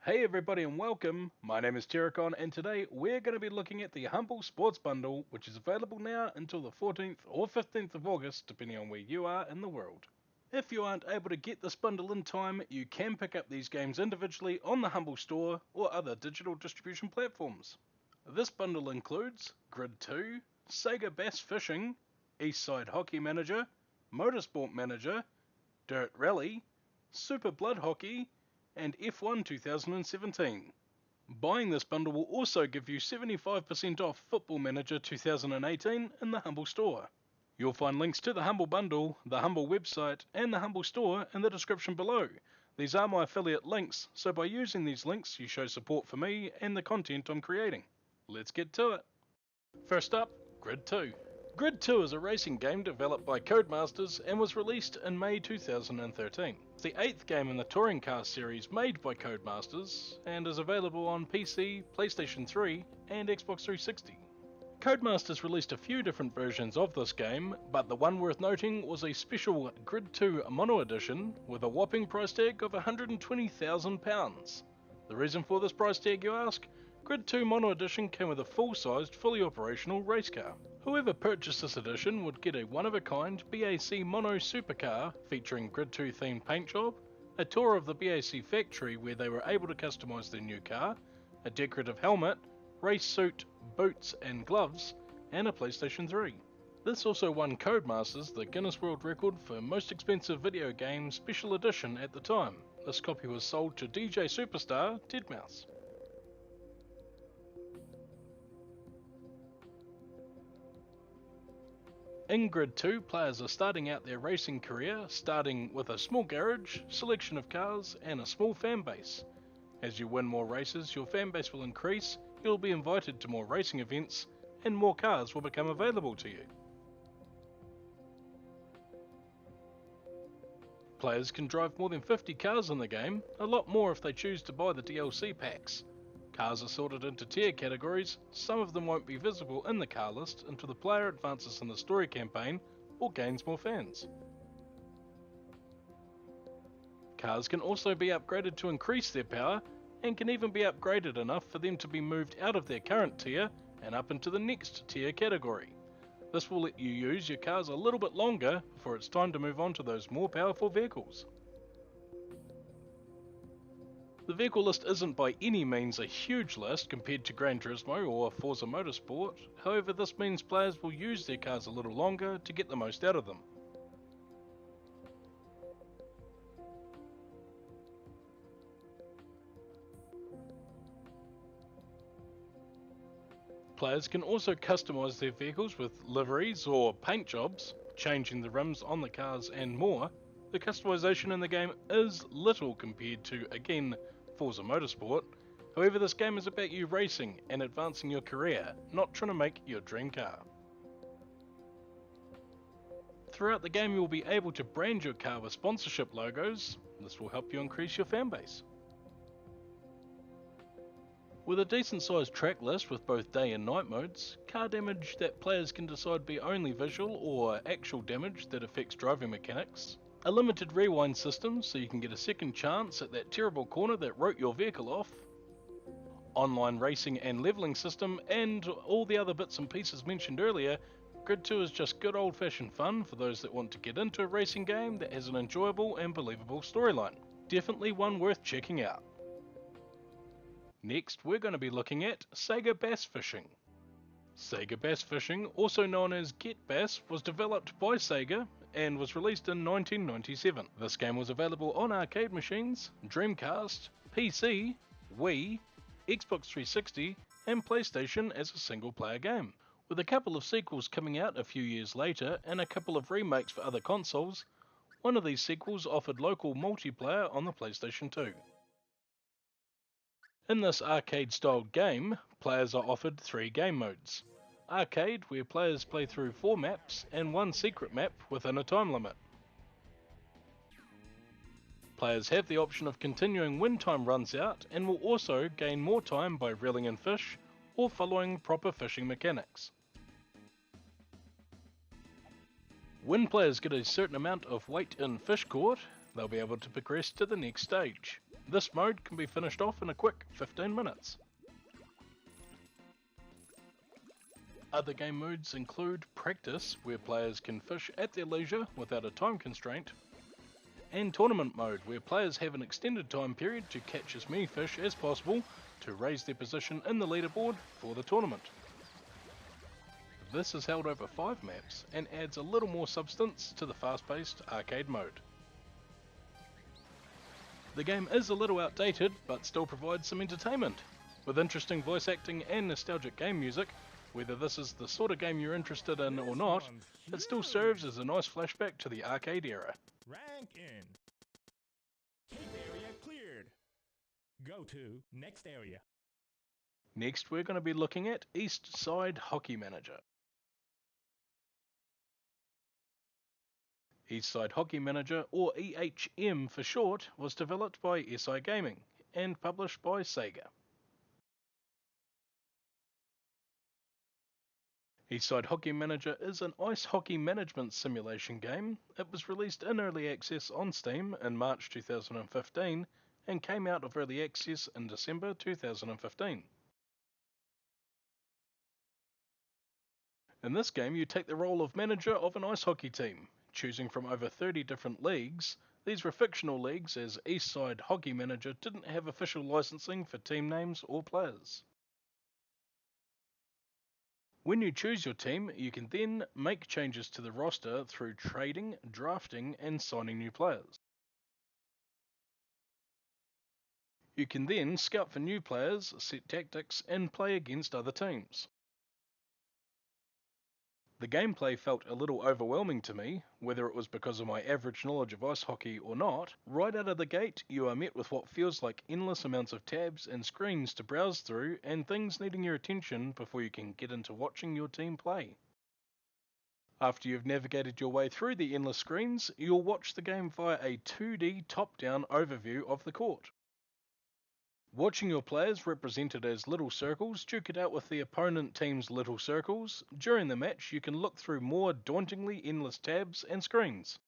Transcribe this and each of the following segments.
Hey everybody and welcome, my name is Terracon and today we're going to be looking at the Humble Sports Bundle, which is available now until the 14th or 15th of August depending on where you are in the world. If you aren't able to get this bundle in time, you can pick up these games individually on the Humble Store or other digital distribution platforms. This bundle includes Grid 2, Sega Bass Fishing, Eastside Hockey Manager, Motorsport Manager, Dirt Rally, Super Blood Hockey, and F1 2017. Buying this bundle will also give you 75% off Football Manager 2018 in the Humble Store. You'll find links to the Humble Bundle, the Humble website, and the Humble Store in the description below. These are my affiliate links, so by using these links you show support for me and the content I'm creating. Let's get to it. First up, Grid 2. Grid 2 is a racing game developed by Codemasters and was released in May 2013. It's the 8th game in the touring car series made by Codemasters and is available on PC, PlayStation 3 and Xbox 360. Codemasters released a few different versions of this game, but the one worth noting was a special Grid 2 Mono Edition with a whopping price tag of £120,000. The reason for this price tag, you ask? Grid 2 Mono Edition came with a full-sized, fully operational race car. Whoever purchased this edition would get a one-of-a-kind BAC Mono supercar featuring Grid 2 themed paint job, a tour of the BAC factory where they were able to customise their new car, a decorative helmet, race suit, boots and gloves, and a PlayStation 3. This also won Codemasters the Guinness World Record for most expensive video game special edition at the time. This copy was sold to DJ superstar deadmau5. In Grid 2, players are starting out their racing career starting with a small garage, selection of cars, and a small fan base. As you win more races, your fan base will increase, you'll be invited to more racing events, and more cars will become available to you. Players can drive more than 50 cars in the game, a lot more if they choose to buy the DLC packs. Cars are sorted into tier categories, some of them won't be visible in the car list until the player advances in the story campaign or gains more fans. Cars can also be upgraded to increase their power, and can even be upgraded enough for them to be moved out of their current tier and up into the next tier category. This will let you use your cars a little bit longer before it's time to move on to those more powerful vehicles. The vehicle list isn't by any means a huge list compared to Gran Turismo or Forza Motorsport, however this means players will use their cars a little longer to get the most out of them. Players can also customise their vehicles with liveries or paint jobs, changing the rims on the cars and more. The customisation in the game is little compared to, again, Forza Motorsport. However, this game is about you racing and advancing your career, not trying to make your dream car. Throughout the game you will be able to brand your car with sponsorship logos. This will help you increase your fan base. With a decent sized track list with both day and night modes, car damage that players can decide be only visual or actual damage that affects driving mechanics, a limited rewind system so you can get a second chance at that terrible corner that wrote your vehicle off, online racing and levelling system, and all the other bits and pieces mentioned earlier. Grid 2 is just good old fashioned fun for those that want to get into a racing game that has an enjoyable and believable storyline. Definitely one worth checking out. Next, we're going to be looking at Sega Bass Fishing. Sega Bass Fishing, also known as Get Bass, was developed by Sega and was released in 1997. This game was available on arcade machines, Dreamcast, PC, Wii, Xbox 360 and PlayStation as a single player game. With a couple of sequels coming out a few years later and a couple of remakes for other consoles, one of these sequels offered local multiplayer on the PlayStation 2. In this arcade-styled game, players are offered 3 game modes. Arcade, where players play through 4 maps and 1 secret map within a time limit. Players have the option of continuing when time runs out and will also gain more time by reeling in fish or following proper fishing mechanics. When players get a certain amount of weight in fish caught, they'll be able to progress to the next stage. This mode can be finished off in a quick 15 minutes. Other game modes include Practice, where players can fish at their leisure without a time constraint, and Tournament mode, where players have an extended time period to catch as many fish as possible to raise their position in the leaderboard for the tournament. This is held over 5 maps and adds a little more substance to the fast-paced arcade mode. The game is a little outdated, but still provides some entertainment. With interesting voice acting and nostalgic game music, whether this is the sort of game you're interested in or not, it still serves as a nice flashback to the arcade era. Rank in. Cave area cleared. Go to next area. Next, we're going to be looking at Eastside Hockey Manager. Eastside Hockey Manager, or EHM for short, was developed by SI Gaming and published by Sega. Eastside Hockey Manager is an ice hockey management simulation game. It was released in early access on Steam in March 2015 and came out of early access in December 2015. In this game, you take the role of manager of an ice hockey team, choosing from over 30 different leagues. These were fictional leagues, as Eastside Hockey Manager didn't have official licensing for team names or players. When you choose your team, you can then make changes to the roster through trading, drafting, and signing new players. You can then scout for new players, set tactics, and play against other teams. The gameplay felt a little overwhelming to me, whether it was because of my average knowledge of ice hockey or not. Right out of the gate, you are met with what feels like endless amounts of tabs and screens to browse through and things needing your attention before you can get into watching your team play. After you've navigated your way through the endless screens, you'll watch the game via a 2D top-down overview of the court. Watching your players represented as little circles duke it out with the opponent team's little circles, during the match you can look through more dauntingly endless tabs and screens.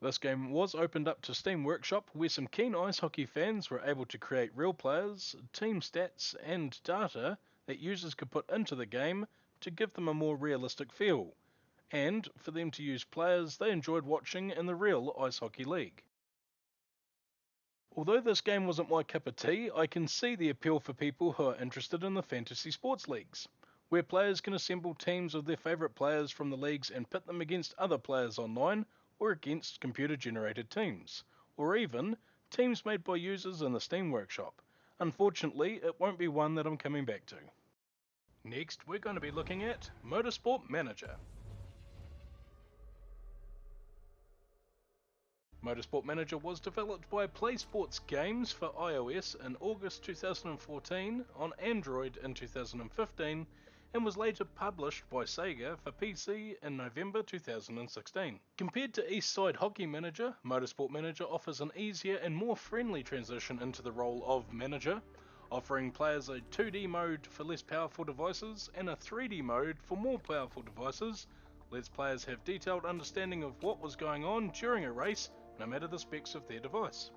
This game was opened up to Steam Workshop, where some keen ice hockey fans were able to create real players, team stats and data that users could put into the game to give them a more realistic feel, and for them to use players they enjoyed watching in the real ice hockey league. Although this game wasn't my cup of tea, I can see the appeal for people who are interested in the fantasy sports leagues, where players can assemble teams of their favourite players from the leagues and pit them against other players online or against computer-generated teams, or even teams made by users in the Steam Workshop. Unfortunately, it won't be one that I'm coming back to. Next, we're going to be looking at Motorsport Manager. Motorsport Manager was developed by PlaySports Games for iOS in August 2014, on Android in 2015, and was later published by Sega for PC in November 2016. Compared to Eastside Hockey Manager, Motorsport Manager offers an easier and more friendly transition into the role of manager, offering players a 2D mode for less powerful devices and a 3D mode for more powerful devices. Lets players have detailed understanding of what was going on during a race, no matter the specs of their device.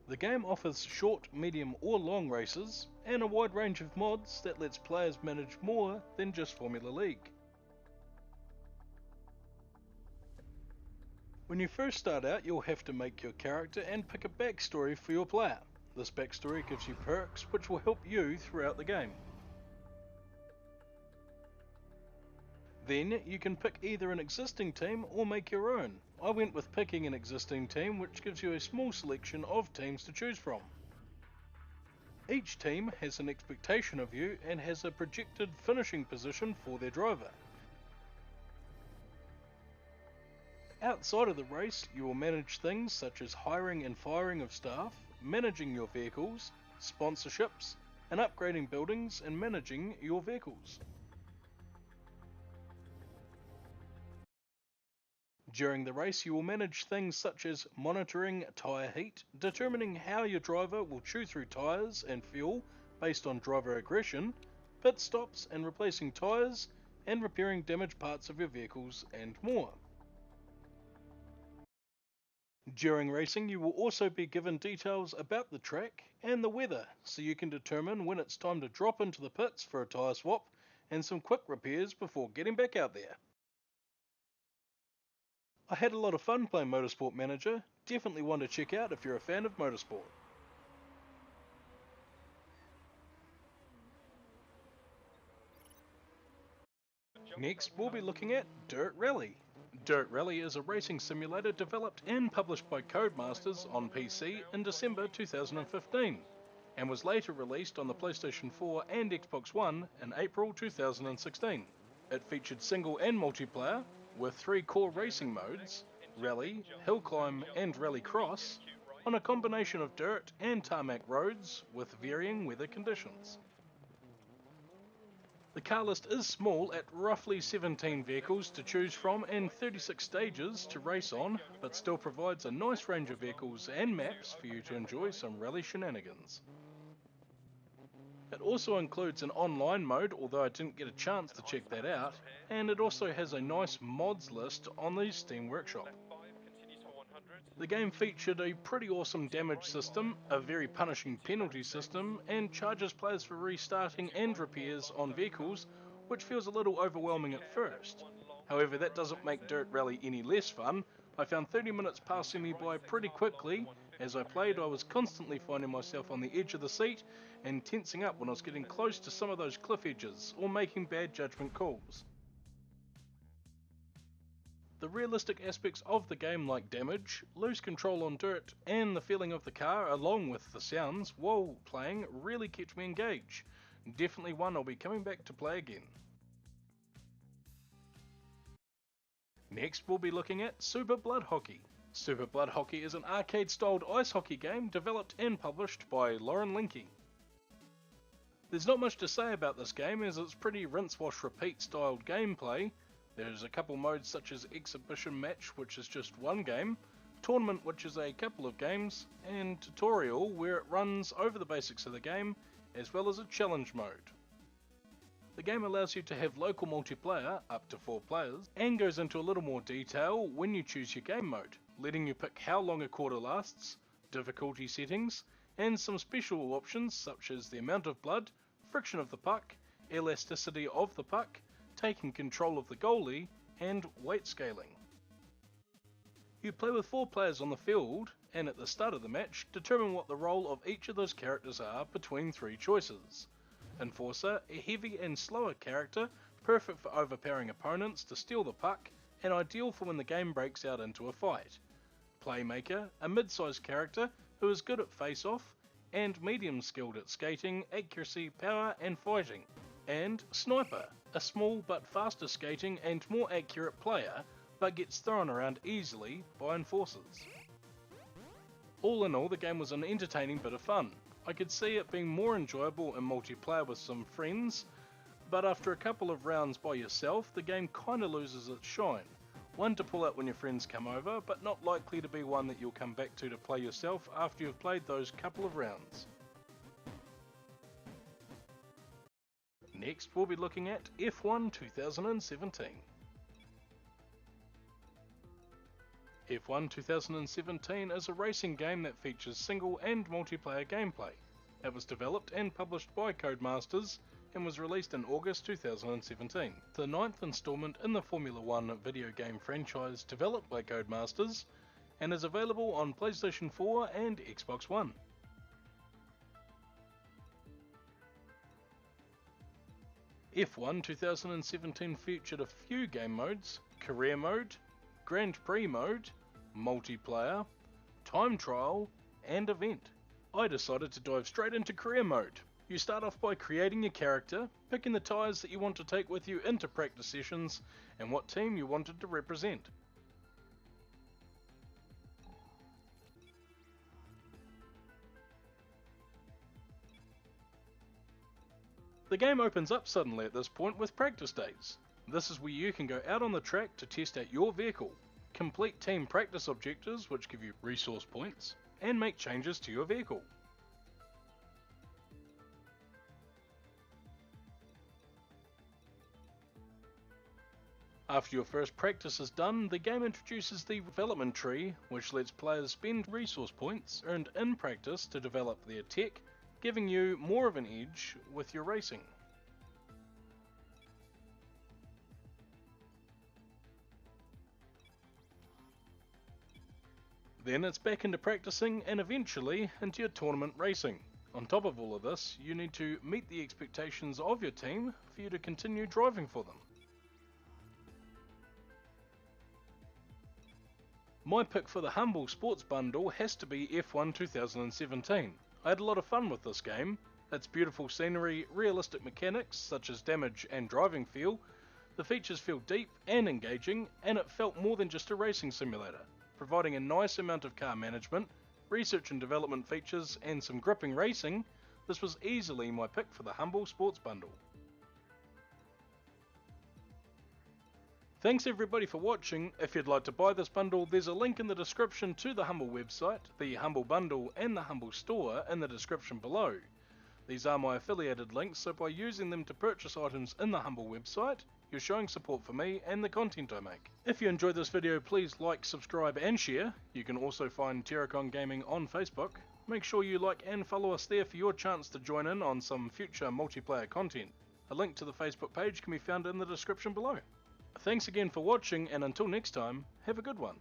The game offers short, medium or long races, and a wide range of mods that lets players manage more than just Formula League. When you first start out, you'll have to make your character and pick a backstory for your player. This backstory gives you perks which will help you throughout the game. Then you can pick either an existing team or make your own. I went with picking an existing team, which gives you a small selection of teams to choose from. Each team has an expectation of you and has a projected finishing position for their driver. Outside of the race, you will manage things such as hiring and firing of staff, managing your vehicles, sponsorships, and upgrading buildings and managing your vehicles. During the race, you will manage things such as monitoring tyre heat, determining how your driver will chew through tyres and fuel based on driver aggression, pit stops and replacing tyres, and repairing damaged parts of your vehicles and more. During racing, you will also be given details about the track and the weather, so you can determine when it's time to drop into the pits for a tyre swap and some quick repairs before getting back out there. I had a lot of fun playing Motorsport Manager, definitely one to check out if you're a fan of motorsport. Next, we'll be looking at Dirt Rally. Dirt Rally is a racing simulator developed and published by Codemasters on PC in December 2015, and was later released on the PlayStation 4 and Xbox One in April 2016. It featured single and multiplayer, with 3 core racing modes, Rally, Hill Climb and Rally Cross, on a combination of dirt and tarmac roads with varying weather conditions. The car list is small at roughly 17 vehicles to choose from and 36 stages to race on, but still provides a nice range of vehicles and maps for you to enjoy some rally shenanigans. It also includes an online mode, although I didn't get a chance to check that out, and it also has a nice mods list on the Steam Workshop. The game featured a pretty awesome damage system, a very punishing penalty system, and charges players for restarting and repairs on vehicles, which feels a little overwhelming at first. However, that doesn't make Dirt Rally any less fun. I found 30 minutes passing me by pretty quickly. As I played, I was constantly finding myself on the edge of the seat and tensing up when I was getting close to some of those cliff edges or making bad judgment calls. The realistic aspects of the game, like damage, loose control on dirt, and the feeling of the car along with the sounds while playing really kept me engaged. Definitely one I'll be coming back to play again. Next we'll be looking at Super Blood Hockey. Super Blood Hockey is an arcade-styled ice hockey game developed and published by Lauren Linke. There's not much to say about this game, as it's pretty rinse-wash-repeat styled gameplay. There's a couple modes such as Exhibition Match, which is just one game, Tournament, which is a couple of games, and Tutorial, where it runs over the basics of the game, as well as a challenge mode. The game allows you to have local multiplayer, up to 4 players, and goes into a little more detail when you choose your game mode, letting you pick how long a quarter lasts, difficulty settings, and some special options such as the amount of blood, friction of the puck, elasticity of the puck, taking control of the goalie, and weight scaling. You play with 4 players on the field, and at the start of the match, determine what the role of each of those characters are between 3 choices. Enforcer, a heavy and slower character, perfect for overpowering opponents to steal the puck, and ideal for when the game breaks out into a fight. Playmaker, a mid-sized character who is good at face-off, and medium skilled at skating, accuracy, power, and fighting. And Sniper, a small but faster skating and more accurate player, but gets thrown around easily by enforcers. All in all, the game was an entertaining bit of fun. I could see it being more enjoyable in multiplayer with some friends, but after a couple of rounds by yourself, the game kinda loses its shine. One to pull out when your friends come over, but not likely to be one that you'll come back to play yourself after you've played those couple of rounds. Next, we'll be looking at F1 2017. F1 2017 is a racing game that features single and multiplayer gameplay. It was developed and published by Codemasters and was released in August 2017. The 9th installment in the Formula 1 video game franchise developed by Codemasters and is available on PlayStation 4 and Xbox One. F1 2017 featured a few game modes: Career Mode, Grand Prix Mode, Multiplayer, Time Trial, and Event. I decided to dive straight into Career Mode. You start off by creating your character, picking the tyres that you want to take with you into practice sessions, and what team you wanted to represent. The game opens up suddenly at this point with practice days. This is where you can go out on the track to test out your vehicle, complete team practice objectives which give you resource points, and make changes to your vehicle. After your first practice is done, the game introduces the development tree, which lets players spend resource points earned in practice to develop their tech, giving you more of an edge with your racing. Then it's back into practicing and eventually into your tournament racing. On top of all of this, you need to meet the expectations of your team for you to continue driving for them. My pick for the Humble Sports Bundle has to be F1 2017. I had a lot of fun with this game. Its beautiful scenery, realistic mechanics such as damage and driving feel, the features feel deep and engaging, and it felt more than just a racing simulator, providing a nice amount of car management, research and development features, and some gripping racing. This was easily my pick for the Humble Sports Bundle. Thanks everybody for watching. If you'd like to buy this bundle, there's a link in the description to the Humble website, the Humble Bundle and the Humble Store in the description below. These are my affiliated links, so by using them to purchase items in the Humble website, you're showing support for me and the content I make. If you enjoyed this video, please like, subscribe and share. You can also find Terracon Gaming on Facebook. Make sure you like and follow us there for your chance to join in on some future multiplayer content. A link to the Facebook page can be found in the description below. Thanks again for watching, and until next time, have a good one.